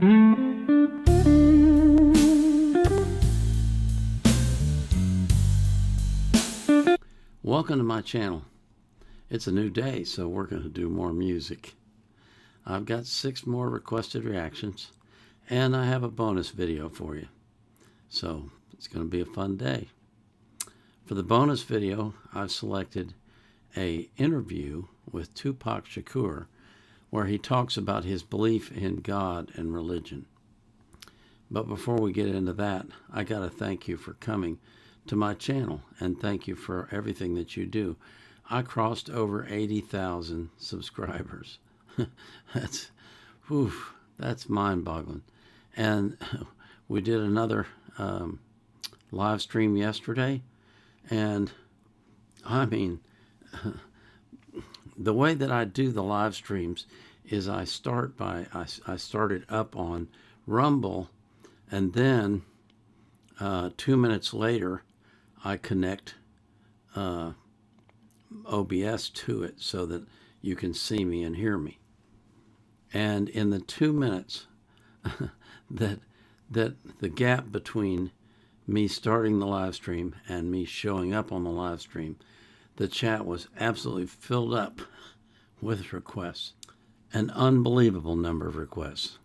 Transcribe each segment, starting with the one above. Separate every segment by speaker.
Speaker 1: Welcome to my channel. It's a new day, so we're going to do more music. I've got 6 more requested reactions, and I have a bonus video for you. So it's going to be a fun day. For the bonus video, I've selected an interview with Tupac Shakur, where he talks about his belief in God and religion. But before we get into that, I got to thank you for coming to my channel, and thank you for everything that you do. I crossed over 80,000 subscribers. That's mind-boggling. And we did another live stream yesterday, and I mean, the way that I do the live streams is I started up on Rumble, and then 2 minutes later I connect OBS to it so that you can see me and hear me. And in the 2 minutes that the gap between me starting the live stream and me showing up on the live stream, the chat was absolutely filled up with requests, an unbelievable number of requests.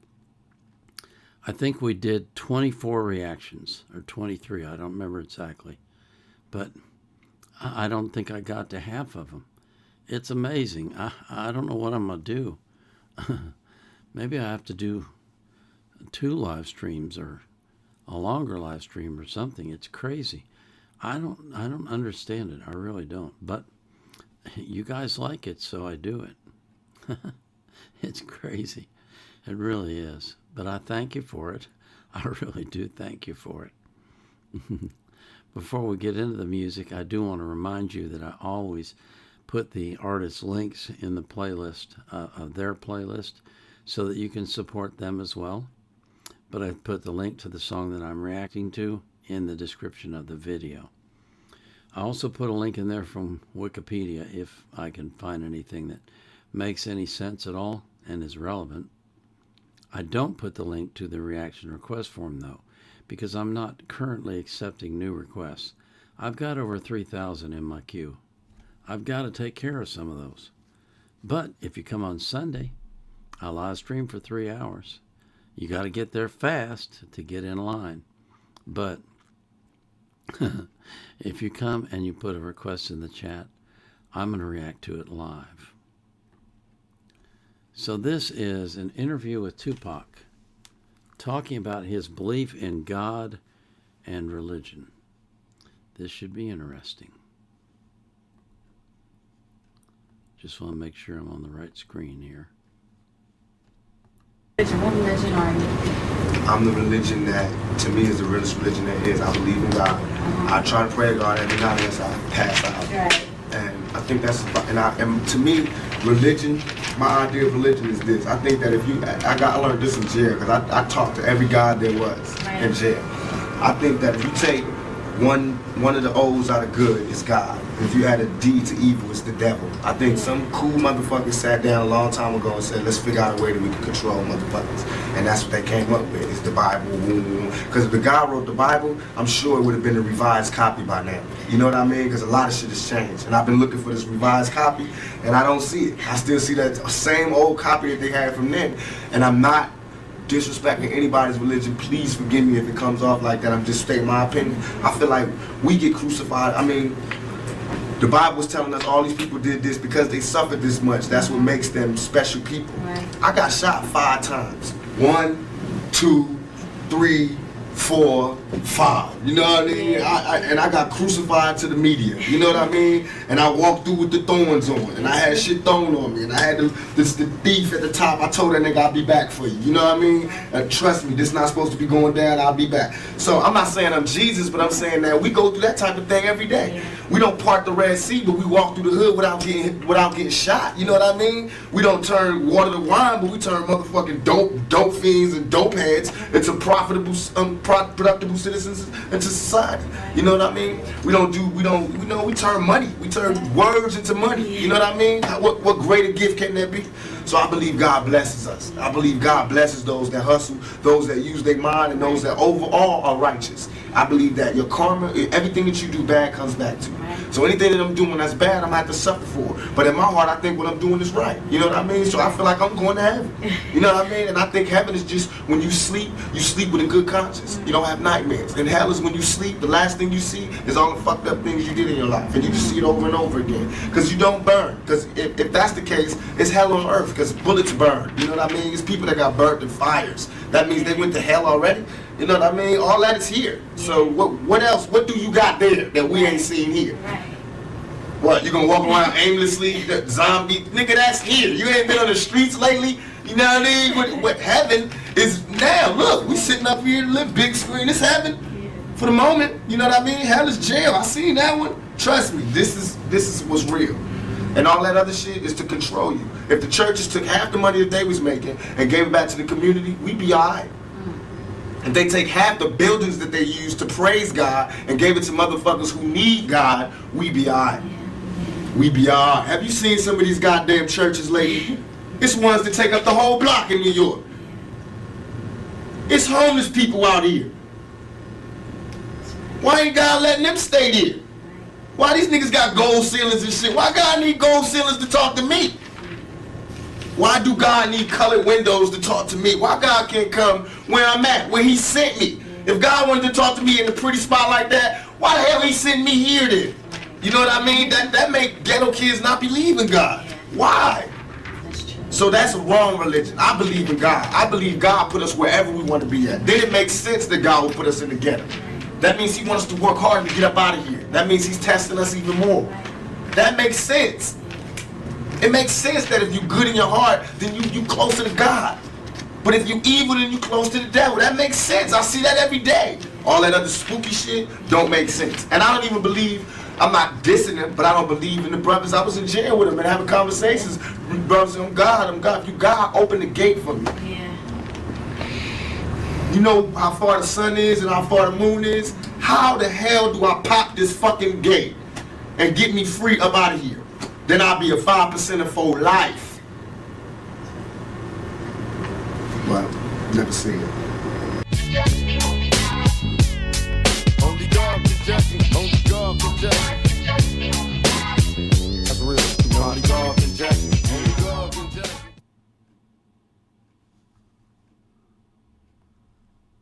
Speaker 1: I think we did 24 reactions, or 23, I don't remember exactly, but I don't think I got to half of them. It's amazing. I don't know what I'm going to do. Maybe I have to do 2 live streams or a longer live stream or something. It's crazy. I don't understand it. I really don't. But you guys like it, so I do it. It's crazy. It really is. But I thank you for it. I really do thank you for it. Before we get into the music, I do want to remind you that I always put the artist links in the playlist, of their playlist, so that you can support them as well. But I put the link to the song that I'm reacting to in the description of the video. I also put a link in there from Wikipedia if I can find anything that makes any sense at all and is relevant. I don't put the link to the reaction request form, though, because I'm not currently accepting new requests. I've got over 3,000 in my queue. I've got to take care of some of those. But if you come on Sunday, I live stream for 3 hours. You got to get there fast to get in line. But if you come and you put a request in the chat, I'm going to react to it live. So this is an interview with Tupac, talking about his belief in God and religion. This should be interesting. Just want to make sure I'm on the right screen here.
Speaker 2: What religion are you?
Speaker 3: I'm the religion that, to me, is the realest religion there is. I believe in God. I try to pray to God every night as I pass out.
Speaker 2: Right.
Speaker 3: And I think that's, and to me, religion, my idea of religion is this. I think that if you, I learned this in jail, because I talked to every God there was in jail. I think that if you take one of the O's out of good, it's God. If you had a D to evil, it's the devil. I think some cool motherfuckers sat down a long time ago and said, let's figure out a way that we can control motherfuckers. And that's what they came up with, is the Bible. Because if the guy wrote the Bible, I'm sure it would have been a revised copy by now. You know what I mean? Because a lot of shit has changed. And I've been looking for this revised copy, and I don't see it. I still see that same old copy that they had from then. And I'm not disrespecting anybody's religion. Please forgive me if it comes off like that. I'm just stating my opinion. I feel like we get crucified. I mean, the Bible was telling us all these people did this because they suffered this much. That's what makes them special people.
Speaker 2: Right.
Speaker 3: I got shot 5 times. 1, 2, 3, 4, 5. You know what I mean? And I got crucified to the media. You know what I mean? And I walked through with the thorns on. And I had shit thrown on me. And I had the thief at the top. I told that nigga I'll be back for you. You know what I mean? And trust me, this not supposed to be going down. I'll be back. So I'm not saying I'm Jesus, but I'm saying that we go through that type of thing every day. We don't part the Red Sea, but we walk through the hood without getting shot. You know what I mean? We don't turn water to wine, but we turn motherfucking dope fiends and dope heads into productive citizens into society. You know what I mean? We turn money. We turn words into money. You know what I mean? What greater gift can there be? So I believe God blesses us. I believe God blesses those that hustle, those that use their mind, and those that overall are righteous. I believe that your karma, everything that you do bad comes back to you. So anything that I'm doing that's bad, I'm gonna have to suffer for. But in my heart, I think what I'm doing is right. You know what I mean? So I feel like I'm going to heaven. You know what I mean? And I think heaven is just when you sleep with a good conscience. You don't have nightmares. And hell is when you sleep, the last thing you see is all the fucked up things you did in your life. And you just see it over and over again. Because you don't burn. Because if that's the case, it's hell on earth. Because bullets burn. You know what I mean? It's people that got burnt in fires. That means they went to hell already. You know what I mean? All that is here. So what else? What do you got there that we ain't seen here? What, you gonna walk around aimlessly, the zombie? Nigga, that's here. You ain't been on the streets lately? You know what I mean? What heaven is now. Look, we sitting up here, live big screen. It's heaven for the moment. You know what I mean? Hell is jail. I seen that one. Trust me, this is what's real. And all that other shit is to control you. If the churches took half the money that they was making and gave it back to the community, we'd be all right. If they take half the buildings that they use to praise God and gave it to motherfuckers who need God, we'd be all right. We be all right. Have you seen some of these goddamn churches lately? It's ones that take up the whole block in New York. It's homeless people out here. Why ain't God letting them stay there? Why these niggas got gold ceilings and shit? Why God need gold ceilings to talk to me? Why do God need colored windows to talk to me? Why God can't come where I'm at, where he sent me? If God wanted to talk to me in a pretty spot like that, why the hell he sent me here then? You know what I mean? That make ghetto kids not believe in God. Why? So that's a wrong religion. I believe in God. I believe God put us wherever we want to be at. Then it makes sense that God will put us in the ghetto. That means he wants us to work hard to get up out of here. That means he's testing us even more. That makes sense. It makes sense that if you're good in your heart, then you closer to God. But if you evil, then you close to the devil. That makes sense. I see that every day. All that other spooky shit don't make sense. And I don't even believe, I'm not dissing them, but I don't believe in the brothers. I was in jail with them and having conversations. Brothers, I'm God. If you God, open the gate for me.
Speaker 2: Yeah.
Speaker 3: You know how far the sun is and how far the moon is? How the hell do I pop this fucking gate and get me free up out of here? Then I'll be a 5% for life. Well, never seen it.
Speaker 4: Only God can judge. Only God can judge. That's real. Only God can judge. Only God can judge.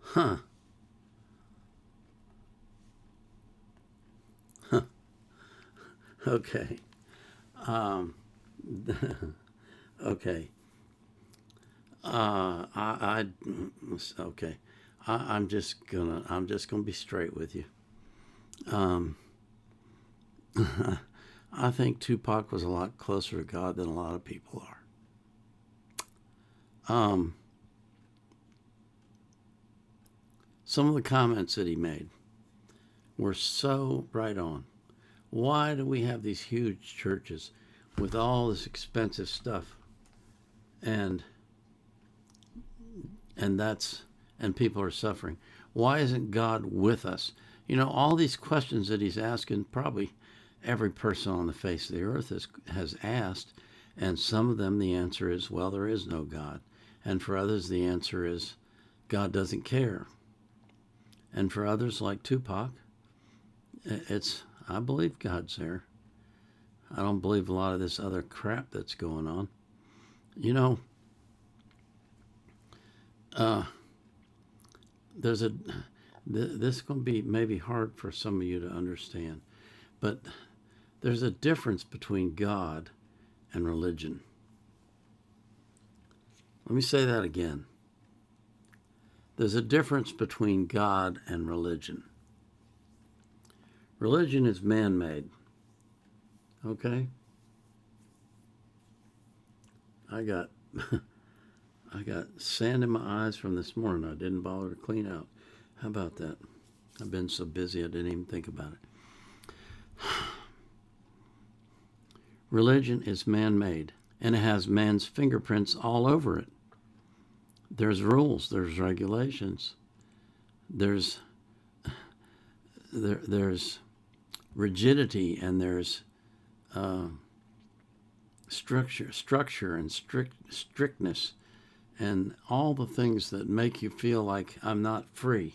Speaker 1: Huh. Okay. Okay. Okay. I'm just gonna be straight with you. I think Tupac was a lot closer to God than a lot of people are. Some of the comments that he made were so right on. Why do we have these huge churches with all this expensive stuff, and people are suffering? Why isn't God with us? You know, all these questions that he's asking, probably every person on the face of the earth has asked, and some of them the answer is, well, there is no God. And for others the answer is, God doesn't care. And for others like Tupac, I believe God's there. I don't believe a lot of this other crap that's going on. You know, this is going to be maybe hard for some of you to understand, but there's a difference between God and religion. Let me say that again. There's a difference between God and religion. Religion is man-made. Okay? I got sand in my eyes from this morning I didn't bother to clean out. How about that? I've been so busy I didn't even think about it. Religion is man-made, and it has man's fingerprints all over it. There's rules, there's regulations, there's rigidity, and there's structure and strictness and all the things that make you feel like I'm not free.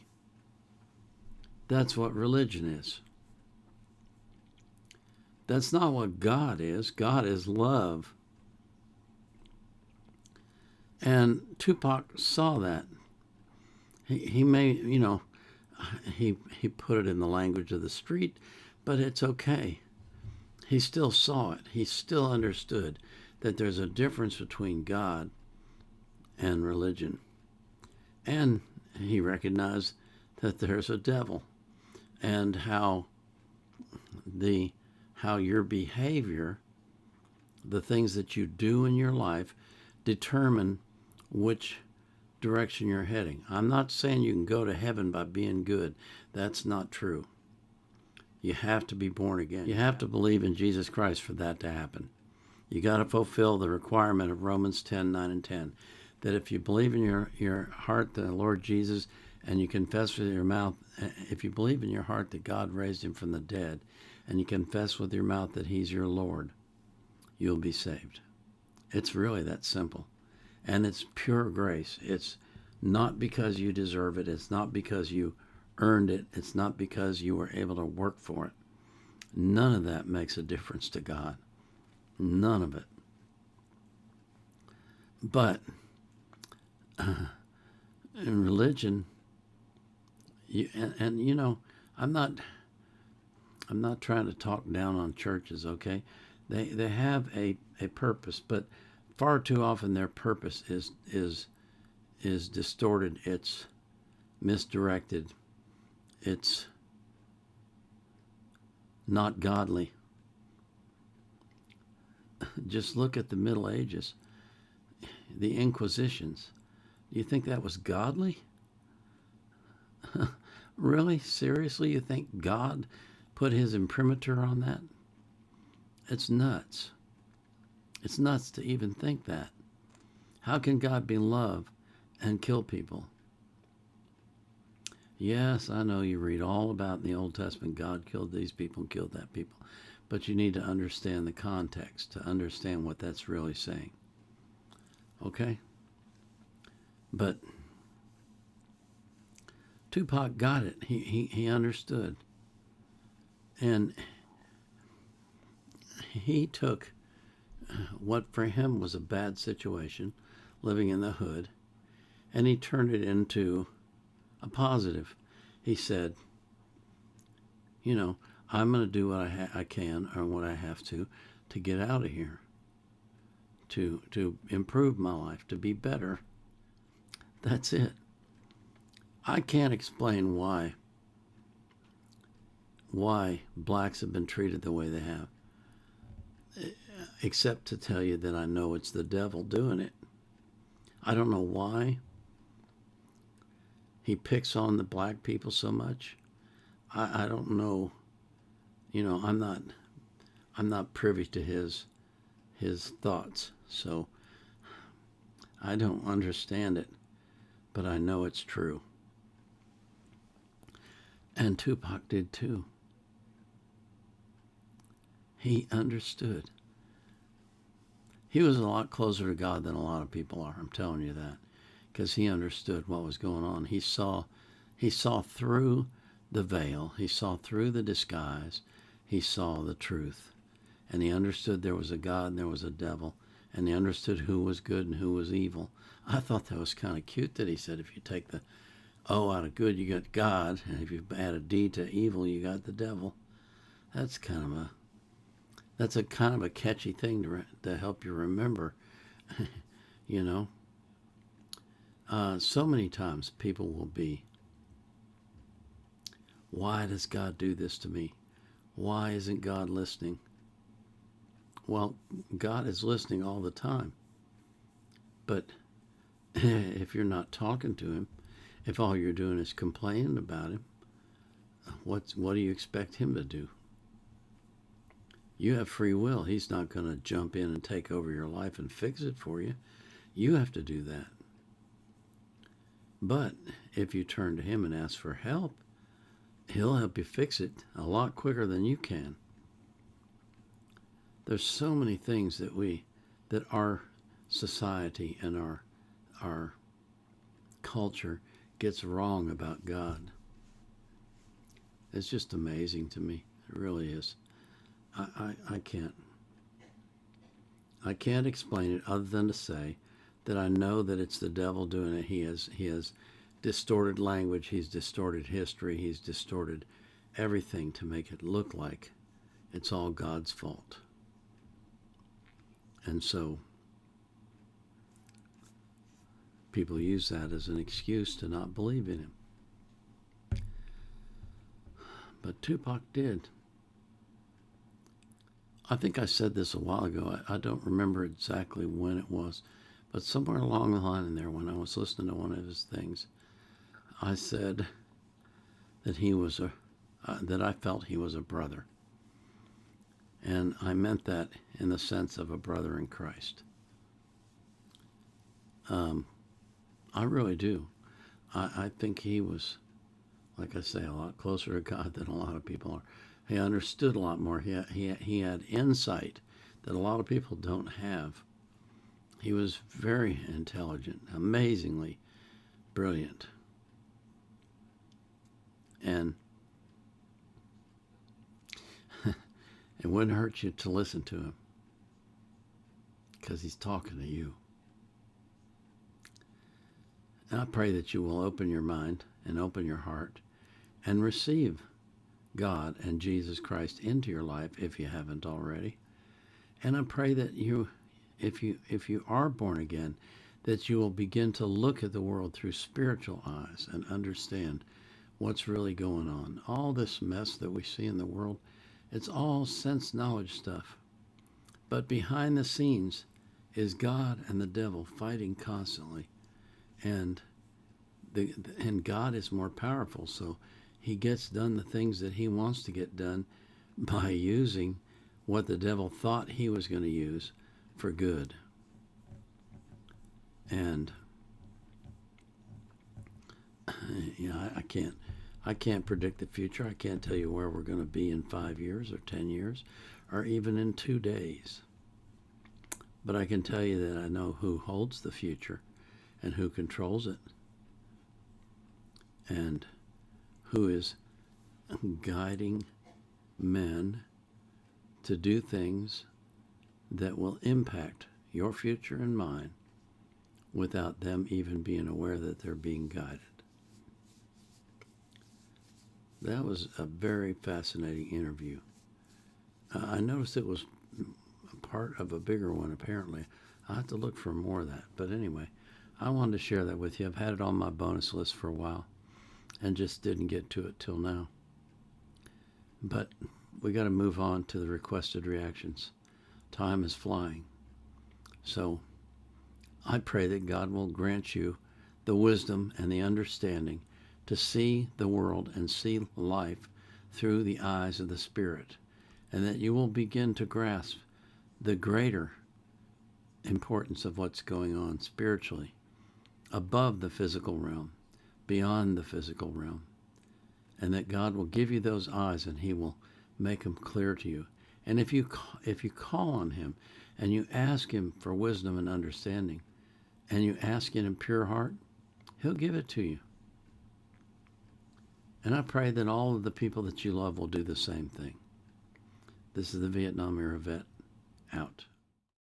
Speaker 1: That's what religion is. That's not what God is. God is love. And Tupac saw that. He may, he put it in the language of the street, but it's okay. He still saw it. He still understood that there's a difference between God and religion. And he recognized that there's a devil, and how your behavior, the things that you do in your life, determine which direction you're heading. I'm not saying you can go to heaven by being good. That's not true. You have to be born again. You have to believe in Jesus Christ for that to happen. You got to fulfill the requirement of Romans 10:9 and 10, that if you believe in your heart the Lord Jesus, and you confess with your mouth, if you believe in your heart that God raised him from the dead, and you confess with your mouth that he's your Lord, you'll be saved. It's really that simple. And it's pure grace. It's not because you deserve it. It's not because you earned it. It's not because you were able to work for it. None of that makes a difference to God. None of it. But in religion, I'm not trying to talk down on churches, okay? They have a purpose, but far too often their purpose is distorted. It's misdirected. It's not godly. Just look at the Middle Ages, the Inquisitions. Do you think that was godly? Really? Seriously? You think God put his imprimatur on that? It's nuts. It's nuts to even think that. How can God be love and kill people? Yes, I know you read all about in the Old Testament, God killed these people and killed that people. But you need to understand the context to understand what that's really saying. Okay? But Tupac got it. He understood. And he took what for him was a bad situation, living in the hood, and he turned it into a positive. He said, I'm going to do what I can or what I have to get out of here, to improve my life, to be better. That's it. I can't explain why blacks have been treated the way they have, except to tell you that I know it's the devil doing it. I don't know why he picks on the black people so much. I don't know. I'm not privy to his thoughts, so I don't understand it, but I know it's true. And Tupac did too. He understood. He was a lot closer to God than a lot of people are, I'm telling you that, because he understood what was going on. He saw through the veil. He saw through the disguise. He saw the truth. And he understood there was a God and there was a devil. And he understood who was good and who was evil. I thought that was kind of cute that he said if you take the O out of good, you got God. And if you add a D to evil, you got the devil. That's kind of a catchy thing to help you remember. So many times people will be, why does God do this to me? Why isn't God listening? Well, God is listening all the time. But if you're not talking to him, if all you're doing is complaining about him, what do you expect him to do? You have free will. He's not going to jump in and take over your life and fix it for you. You have to do that. But if you turn to him and ask for help, he'll help you fix it a lot quicker than you can. There's so many things that we that our society and our culture gets wrong about God. It's just amazing to me. It really is. I can't explain it other than to say that I know that it's the devil doing it. He has distorted language, he's distorted history, he's distorted everything to make it look like it's all God's fault. And so people use that as an excuse to not believe in him. But Tupac did. I think I said this a while ago. I don't remember exactly when it was, but somewhere along the line in there, when I was listening to one of his things, I said that that I felt he was a brother. And I meant that in the sense of a brother in Christ. I really do. I think he was, like I say, a lot closer to God than a lot of people are. He understood a lot more. He had insight that a lot of people don't have. He was very intelligent, amazingly brilliant. And it wouldn't hurt you to listen to him, because he's talking to you. And I pray that you will open your mind and open your heart and receive God and Jesus Christ into your life if you haven't already. And I pray that if you are born again, that you will begin to look at the world through spiritual eyes and understand what's really going on. All this mess that we see in the world, it's all sense knowledge stuff. But behind the scenes is God and the devil fighting constantly. And God is more powerful, so he gets done the things that he wants to get done by using what the devil thought he was going to use for good. And I can't predict the future. I can't tell you where we're going to be in 5 years or 10 years or even in 2 days. But I can tell you that I know who holds the future and who controls it, and who is guiding men to do things that will impact your future and mine without them even being aware that they're being guided. That was a very fascinating interview. I noticed it was part of a bigger one, apparently. I'll have to look for more of that. But anyway, I wanted to share that with you. I've had it on my bonus list for a while and just didn't get to it till now. But we got to move on to the requested reactions. Time is flying. So I pray that God will grant you the wisdom and the understanding to see the world and see life through the eyes of the Spirit, and that you will begin to grasp the greater importance of what's going on spiritually, above the physical realm, beyond the physical realm, and that God will give you those eyes and he will make them clear to you. And if you call on him and you ask him for wisdom and understanding, and you ask it in pure heart, he'll give it to you. And I pray that all of the people that you love will do the same thing. This is the Vietnam Era Vet, out.